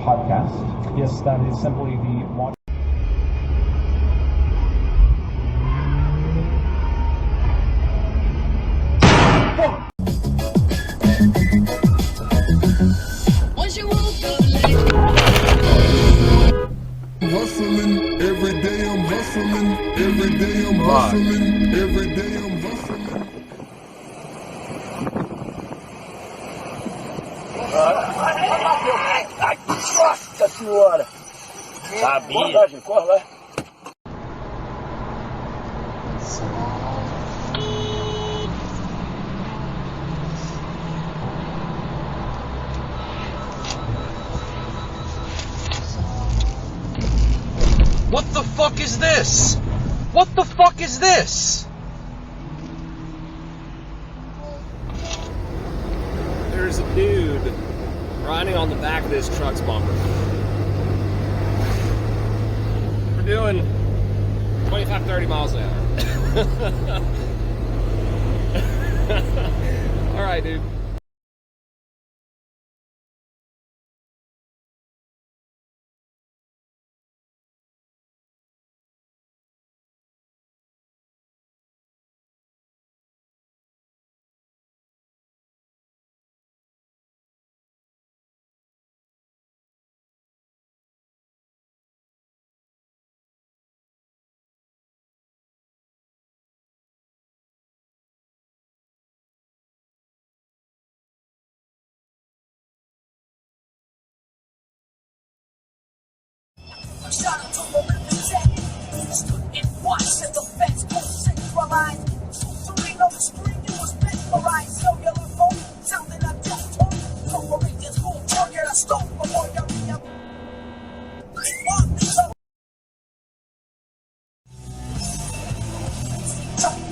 podcast. Yes, that is simply the watch. Hustling, every day I'm hustling, every day I'm hustling, every day I'm hustling. Ai, nossa senhora! Sabia! Corre lá! What the fuck is this? What the fuck is this? There's a dude riding on the back of this truck's bumper. We're doing 25, 30 miles an hour. All right, dude. Stood and watched as the fence was centralized. So serene on the screen, it was mesmerized. Cellular phone sounded a death tone. Corporations full target, I stole a warrior.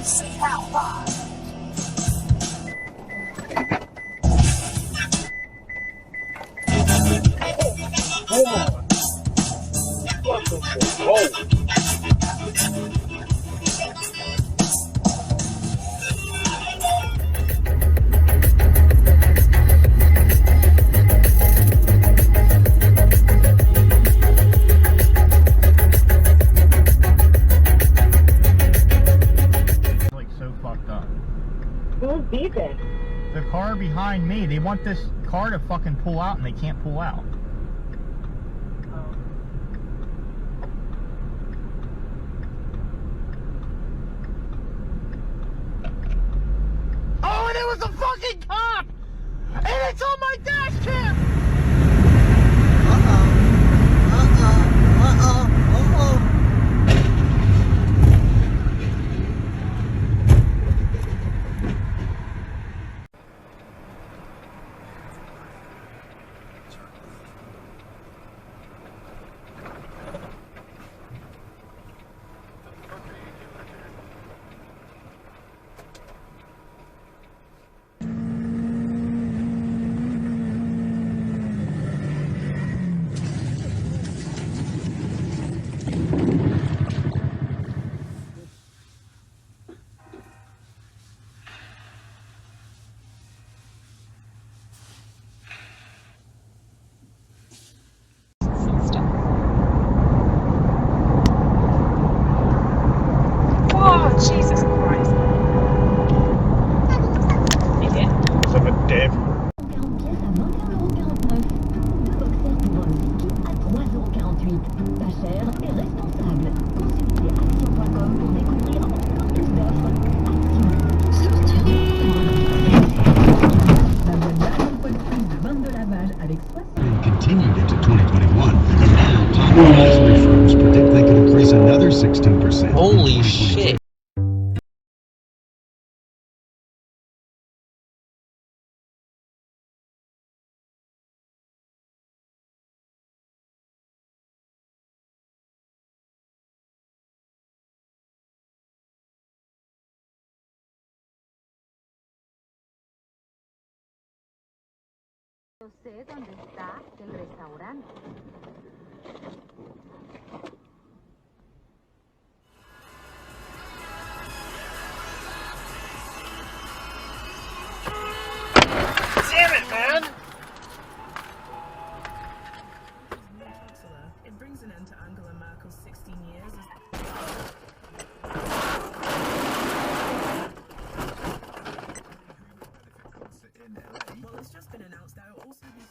Say how high. Hold on! What the fuck? Like so fucked up. Who's beeping? The car behind me, they want this car to fucking pull out and they can't pull out. Oh, and it was a fucking cop! And it's on my dash cam! Jesus Christ. Il est Ça va être Dave. 40 pièces à 21,49 €. Deux boxers pour un ski à 3,48 €. Pas cher et responsable. Consultez action.com pour découvrir encore plus d'offres. Action. La bonne fois de plus de 22 lavages avec 60. And continued into 2021. Top advisory firms predict they could increase another 16%. Holy shit. Yo sé dónde está el restaurante. Damn it, man! was an end to Angela Merkel's 16 years as well, it's just been announced that it will also be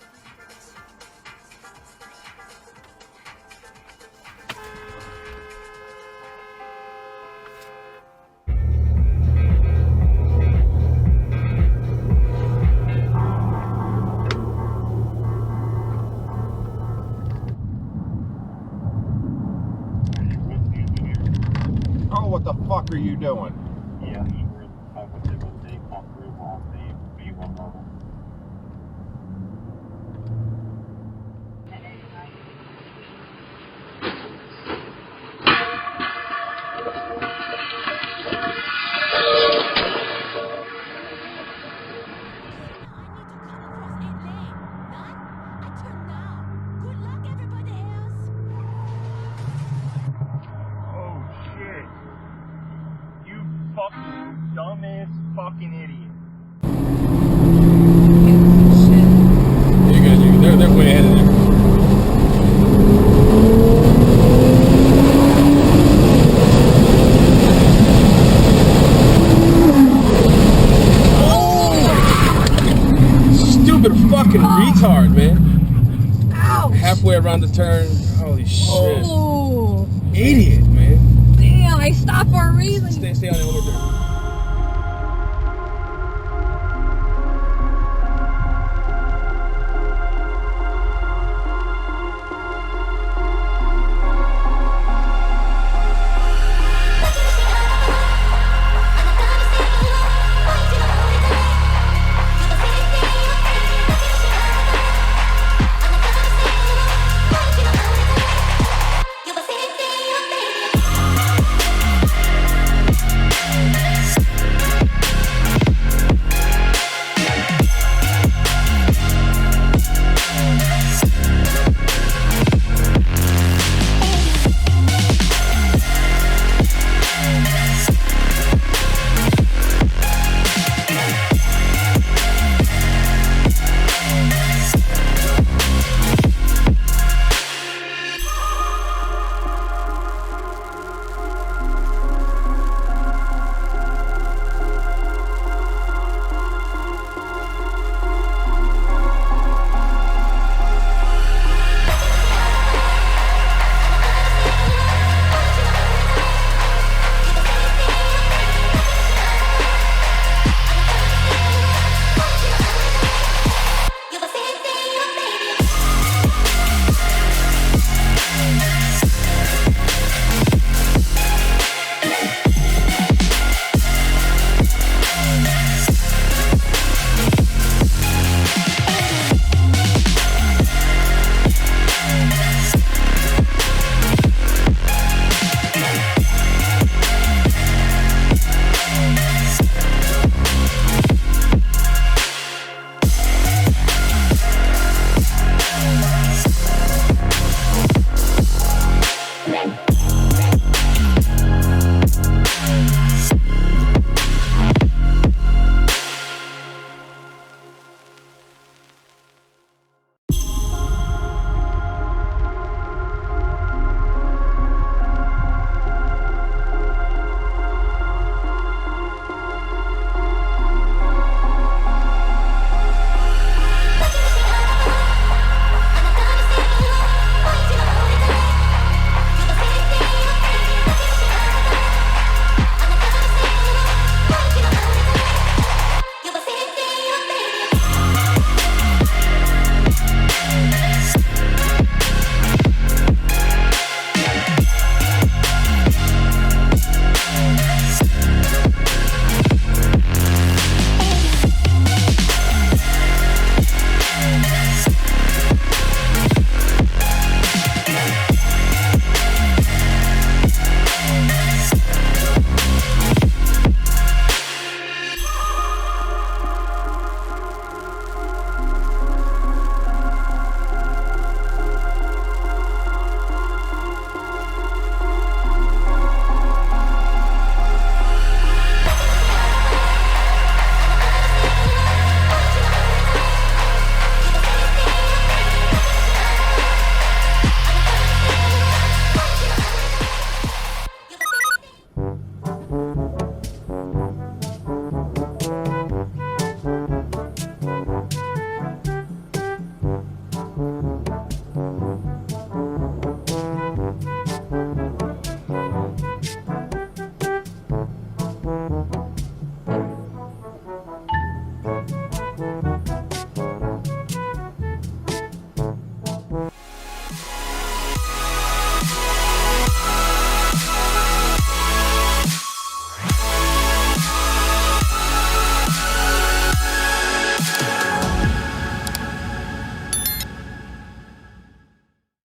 Oh, what the fuck are you doing? Yeah, he was with the pump group on the B1 level. Fucking dumbass fucking idiot. They're way ahead of them. Stupid fucking retard, man. Ouch. Halfway around the turn. Holy shit. Oh. Idiot, man. Damn, I stopped for a reason. Stay on it one more turn. Right.